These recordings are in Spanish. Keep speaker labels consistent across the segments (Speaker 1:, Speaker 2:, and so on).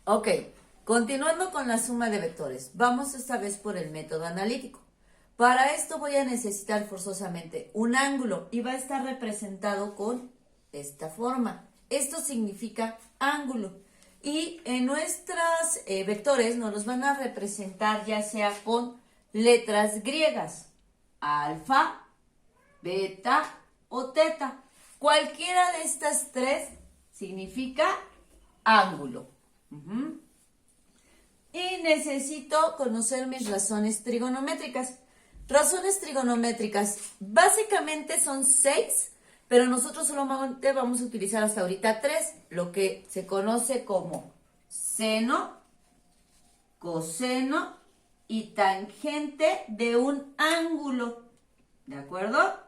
Speaker 1: Ok, continuando con la suma de vectores, vamos esta vez por el método analítico. Para esto voy a necesitar forzosamente un ángulo y va a estar representado con esta forma. Esto significa ángulo. Y en nuestros vectores nos los van a representar ya sea con letras griegas, alfa, beta o teta. Cualquiera de estas tres significa ángulo. Y necesito conocer mis razones trigonométricas. Razones trigonométricas básicamente son 6, pero nosotros solamente vamos a utilizar hasta ahorita 3, lo que se conoce como seno, coseno y tangente de un ángulo. ¿De acuerdo?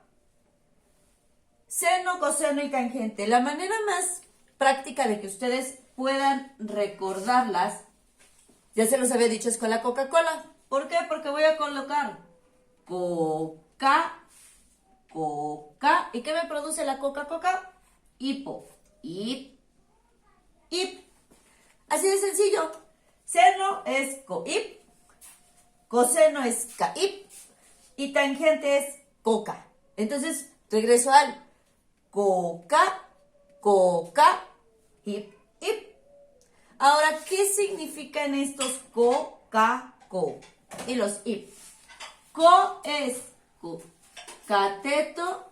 Speaker 1: Seno, coseno y tangente. La manera más práctica de que ustedes puedan recordarlas, ya se los había dicho, es con la Coca-Cola. ¿Por qué? Porque voy a colocar Coca. ¿Y qué me produce la Coca-Coca? Hipo. Hip. Así de sencillo. Seno es cohip, coseno es caip y tangente es coca. Entonces, regreso al coca, hip. Ahora, ¿qué significan estos co? Y los hip. Co es cateto,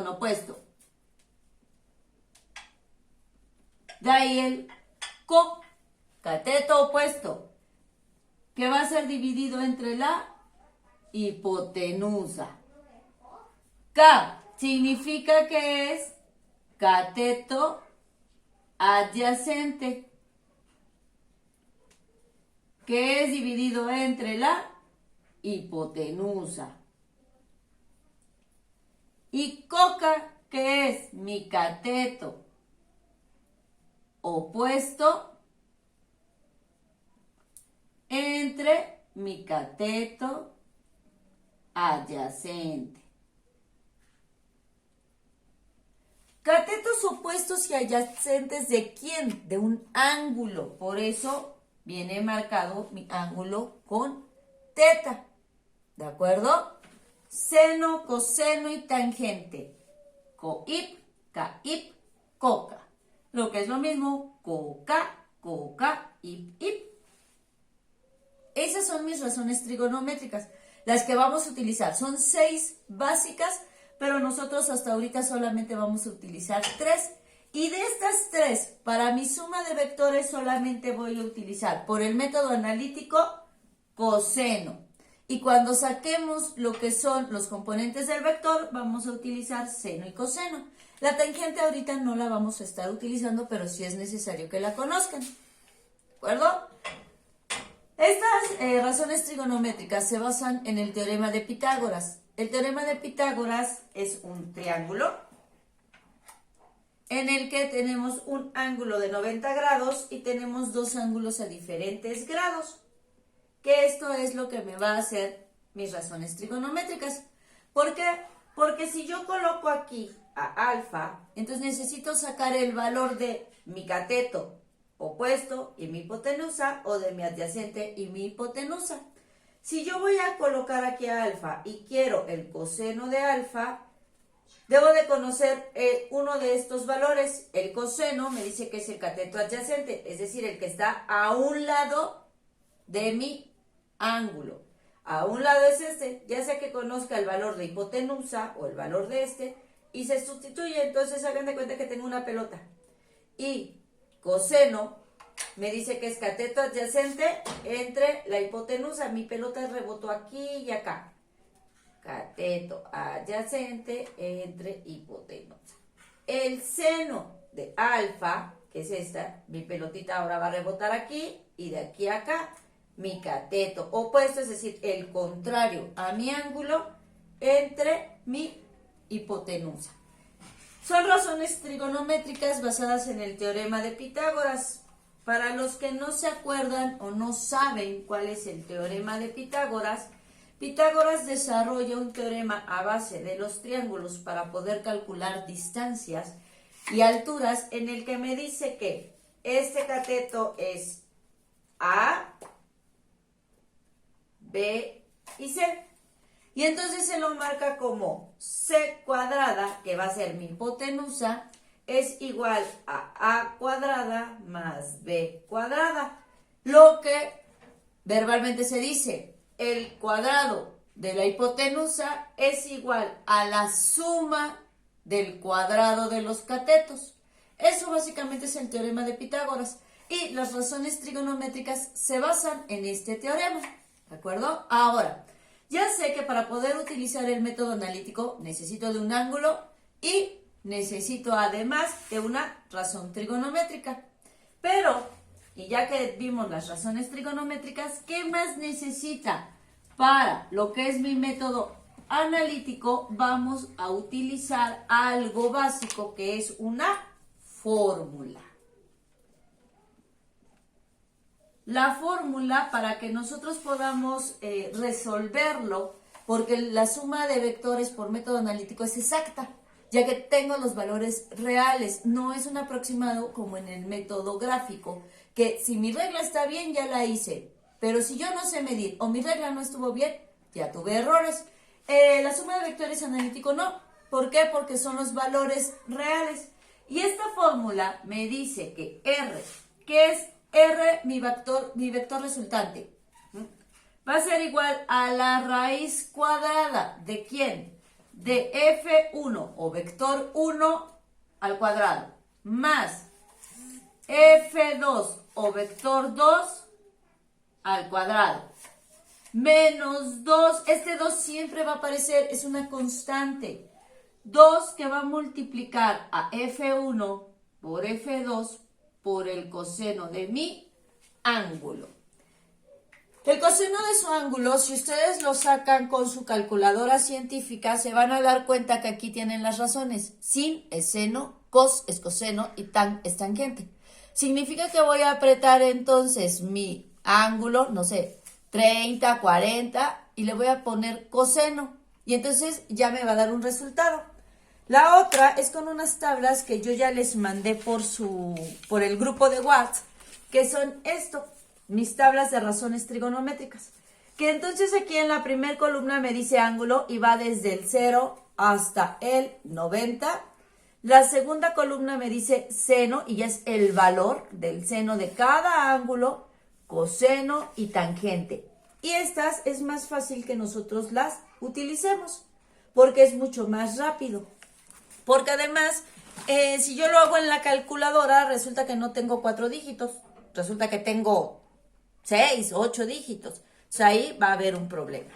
Speaker 1: opuesto. De ahí el co, cateto opuesto, que va a ser dividido entre la hipotenusa. K significa que es cateto adyacente, que es dividido entre la hipotenusa. Y coca, que es mi cateto opuesto entre mi cateto adyacente. Catetos opuestos y adyacentes ¿de quién? De un ángulo. Por eso viene marcado mi ángulo con teta. ¿De acuerdo? Seno, coseno y tangente. Cohip, caip, coca. Lo que es lo mismo, coca, hip. Esas son mis razones trigonométricas. Las que vamos a utilizar son 6 básicas, pero nosotros hasta ahorita solamente vamos a utilizar 3. Y de estas 3, para mi suma de vectores solamente voy a utilizar por el método analítico coseno. Y cuando saquemos lo que son los componentes del vector, vamos a utilizar seno y coseno. La tangente ahorita no la vamos a estar utilizando, pero sí es necesario que la conozcan. ¿De acuerdo? Estas razones trigonométricas se basan en el teorema de Pitágoras. El teorema de Pitágoras es un triángulo en el que tenemos un ángulo de 90 grados y tenemos dos ángulos a diferentes grados. Que esto es lo que me va a hacer mis razones trigonométricas. ¿Por qué? Porque si yo coloco aquí a alfa, entonces necesito sacar el valor de mi cateto opuesto y mi hipotenusa, o de mi adyacente y mi hipotenusa. Si yo voy a colocar aquí a alfa y quiero el coseno de alfa, debo de conocer uno de estos valores. El coseno me dice que es el cateto adyacente, es decir, el que está a un lado de mi ángulo. A un lado es este, ya sea que conozca el valor de hipotenusa o el valor de este, y se sustituye. Entonces hagan de cuenta que tengo una pelota. Y coseno me dice que es cateto adyacente entre la hipotenusa. Mi pelota rebotó aquí y acá. Cateto adyacente entre hipotenusa. El seno de alfa, que es esta, mi pelotita ahora va a rebotar aquí y de aquí a acá. Mi cateto opuesto, es decir, el contrario a mi ángulo entre mi hipotenusa. Son razones trigonométricas basadas en el teorema de Pitágoras. Para los que no se acuerdan o no saben cuál es el teorema de Pitágoras, Pitágoras desarrolla un teorema a base de los triángulos para poder calcular distancias y alturas en el que me dice que este cateto es A, B y C. Y entonces se lo marca como C cuadrada, que va a ser mi hipotenusa, es igual a cuadrada más B cuadrada. Lo que verbalmente se dice, el cuadrado de la hipotenusa es igual a la suma del cuadrado de los catetos. Eso básicamente es el teorema de Pitágoras. Y las razones trigonométricas se basan en este teorema. ¿De acuerdo? Ahora, ya sé que para poder utilizar el método analítico necesito de un ángulo y necesito además de una razón trigonométrica. Pero, y ya que vimos las razones trigonométricas, ¿qué más necesita? Para lo que es mi método analítico vamos a utilizar algo básico que es una fórmula. La fórmula para que nosotros podamos resolverlo, porque la suma de vectores por método analítico es exacta, ya que tengo los valores reales, no es un aproximado como en el método gráfico, que si mi regla está bien ya la hice, pero si yo no sé medir o mi regla no estuvo bien, ya tuve errores. La suma de vectores analítico no. ¿Por qué? Porque son los valores reales. Y esta fórmula me dice que R, que es R, mi vector resultante, va a ser igual a la raíz cuadrada. ¿De quién? De F1 o vector 1 al cuadrado, más F2 o vector 2 al cuadrado, menos 2, este 2 siempre va a aparecer, es una constante, 2 que va a multiplicar a F1 por F2 por el coseno de mi ángulo. El coseno de su ángulo, si ustedes lo sacan con su calculadora científica, se van a dar cuenta que aquí tienen las razones. Sin es seno, cos es coseno y tan es tangente. Significa que voy a apretar entonces mi ángulo, no sé, 30, 40 y le voy a poner coseno. Y entonces ya me va a dar un resultado. La otra es con unas tablas que yo ya les mandé por el grupo de WhatsApp, que son esto, mis tablas de razones trigonométricas. Que entonces aquí en la primera columna me dice ángulo y va desde el 0 hasta el 90. La segunda columna me dice seno y ya es el valor del seno de cada ángulo, coseno y tangente. Y estas es más fácil que nosotros las utilicemos porque es mucho más rápido. Porque además, si yo lo hago en la calculadora, resulta que no tengo 4 dígitos. Resulta que tengo 6, 8 dígitos. O sea, ahí va a haber un problema.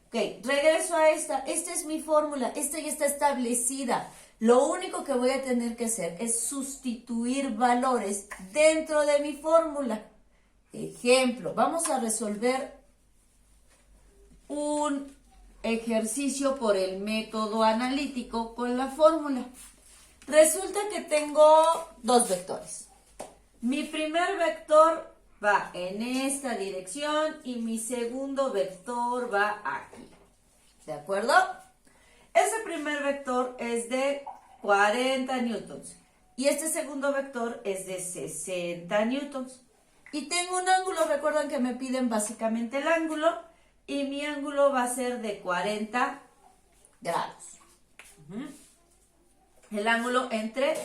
Speaker 1: Ok, regreso a esta. Esta es mi fórmula. Esta ya está establecida. Lo único que voy a tener que hacer es sustituir valores dentro de mi fórmula. Ejemplo, vamos a resolver un ejercicio por el método analítico con la fórmula. Resulta que tengo dos vectores. Mi primer vector va en esta dirección y mi segundo vector va aquí. ¿De acuerdo? Ese primer vector es de 40 newtons y este segundo vector es de 60 newtons. Y tengo un ángulo, recuerdan que me piden básicamente el ángulo. Y mi ángulo va a ser de 40 grados. El ángulo entre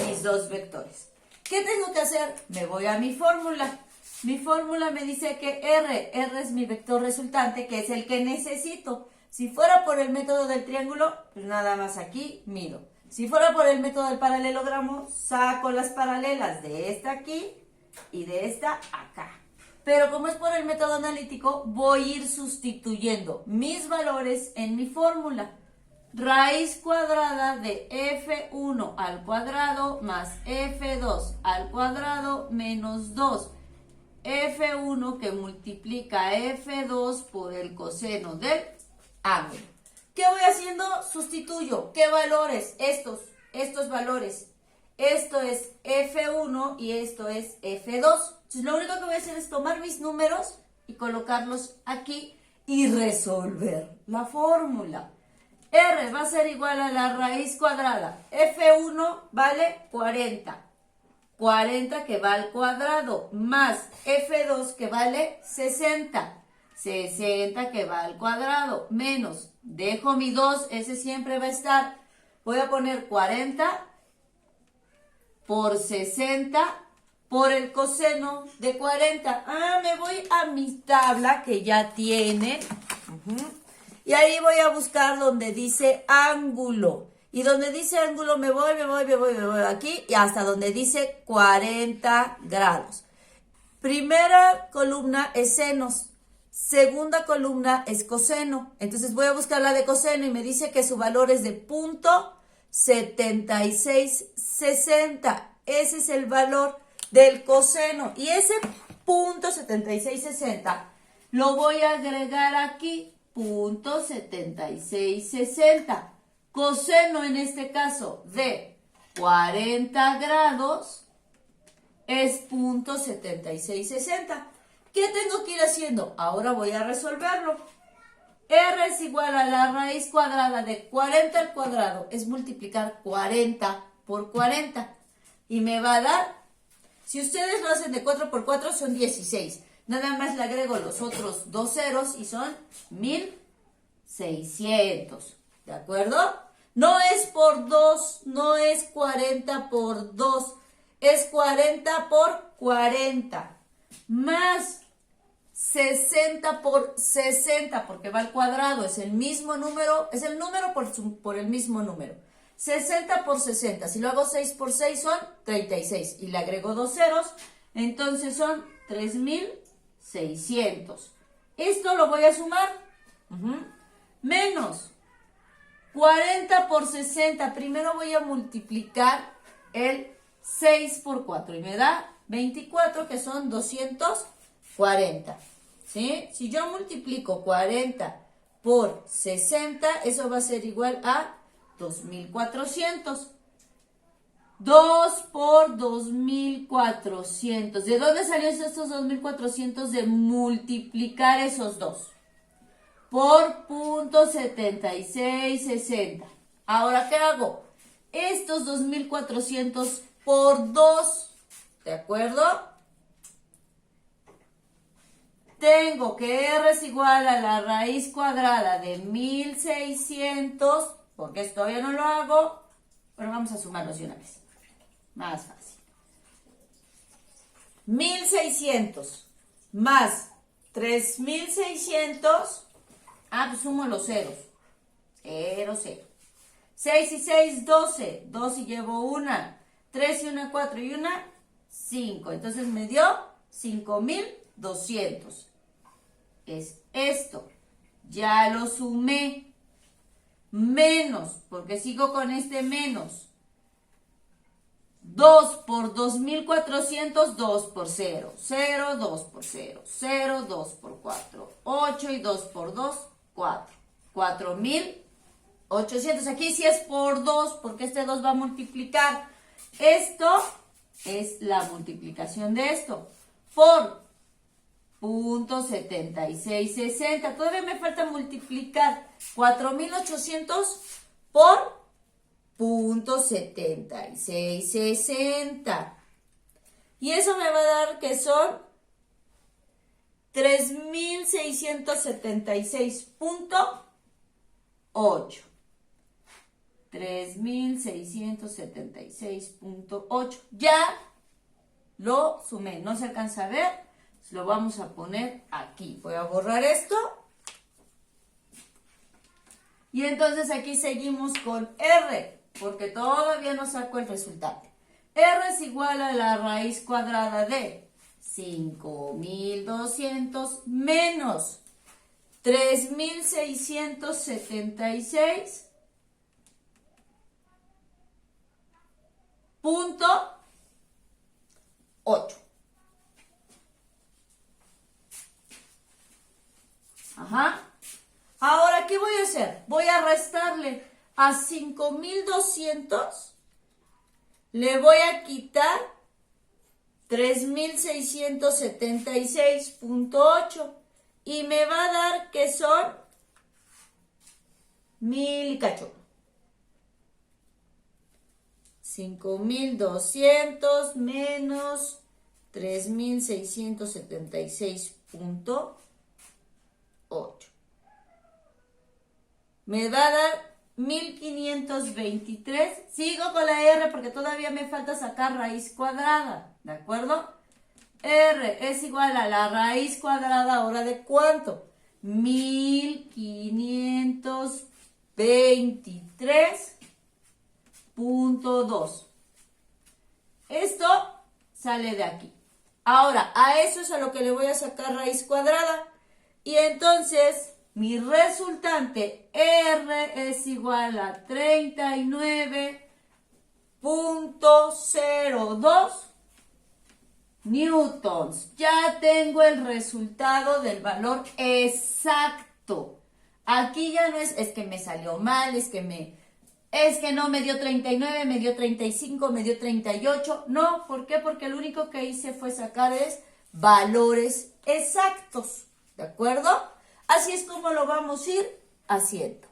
Speaker 1: mis dos vectores. ¿Qué tengo que hacer? Me voy a mi fórmula. Mi fórmula me dice que R es mi vector resultante, que es el que necesito. Si fuera por el método del triángulo, pues nada más aquí mido. Si fuera por el método del paralelogramo, saco las paralelas de esta aquí y de esta acá. Pero como es por el método analítico, voy a ir sustituyendo mis valores en mi fórmula. Raíz cuadrada de F1 al cuadrado más F2 al cuadrado menos 2. F1 que multiplica F2 por el coseno del ángulo. ¿Qué voy haciendo? Sustituyo. ¿Qué valores? Estos valores. Esto es F1 y esto es F2. Entonces, lo único que voy a hacer es tomar mis números y colocarlos aquí y resolver la fórmula. R va a ser igual a la raíz cuadrada. F1 vale 40. 40 que va al cuadrado, más F2 que vale 60. 60 que va al cuadrado, menos, dejo mi 2, ese siempre va a estar. Voy a poner 40 por 60 por el coseno de 40. Me voy a mi tabla que ya tiene. Y ahí voy a buscar donde dice ángulo. Y donde dice ángulo me voy aquí y hasta donde dice 40 grados. Primera columna es senos. Segunda columna es coseno. Entonces voy a buscar la de coseno y me dice que su valor es de .7660. Ese es el valor del coseno. Y ese .7660 lo voy a agregar aquí. .7660. Coseno en este caso de 40 grados es .7660. ¿Qué tengo que ir haciendo? Ahora voy a resolverlo. R es igual a la raíz cuadrada de 40 al cuadrado. Es multiplicar 40 por 40. Y me va a dar, si ustedes lo hacen de 4 por 4, son 16. Nada más le agrego los otros dos ceros y son 1600. ¿De acuerdo? No es por 2, no es 40 por 2. Es 40 por 40. Más 60 por 60, porque va al cuadrado, es el mismo número, es el número por el mismo número. 60 por 60, si lo hago 6 por 6 son 36, y le agrego dos ceros, entonces son 3600. Esto lo voy a sumar, menos 40 por 60, primero voy a multiplicar el 6 por 4, y me da 24, que son 240, ¿sí? Si yo multiplico 40 por 60, eso va a ser igual a 2400. 2 por 2400. ¿De dónde salieron estos 2400? De multiplicar esos dos por .7660. Ahora, ¿qué hago? Estos 2400 por 2, ¿de acuerdo? Tengo que R es igual a la raíz cuadrada de 1600, porque esto todavía no lo hago, pero vamos a sumarlos de una vez. Más fácil. 1600 más 3600, pues sumo los ceros. 0, 0. 6 y 6, 12. 2 y llevo una. 3 y una, 4 y una, 5. Entonces me dio 5200. Es esto. Ya lo sumé. Menos, porque sigo con este menos. 2 por 2400, 2 por 0. 0, 2 por 0. 0, 2 por 4. 8 y 2 por 2, 4. 4800. Aquí sí es por 2, porque este 2 va a multiplicar. Esto es la multiplicación de esto. Por .7660. Todavía me falta multiplicar 4800 por .7660. Y eso me va a dar que son 3676.8. 3676.8. Ya lo sumé. No se alcanza a ver. Lo vamos a poner aquí. Voy a borrar esto. Y entonces aquí seguimos con R, porque todavía no saco el resultado. R es igual a la raíz cuadrada de 5200 menos 3676.8. Ajá. Ahora, ¿qué voy a hacer? Voy a restarle a 5200, le voy a quitar 3676.8 y me va a dar que son 1000 y cacho. 5200 menos 3676.8. Me va a dar 1523. Sigo con la R porque todavía me falta sacar raíz cuadrada, ¿de acuerdo? R es igual a la raíz cuadrada ahora de ¿cuánto? 1523.2. Esto sale de aquí. Ahora, a eso es a lo que le voy a sacar raíz cuadrada. Y entonces, mi resultante R es igual a 39.02 newtons. Ya tengo el resultado del valor exacto. Aquí ya no es que me salió mal, es que no me dio 39, me dio 35, me dio 38. No, ¿por qué? Porque lo único que hice fue sacar valores exactos. ¿De acuerdo? Así es como lo vamos a ir haciendo.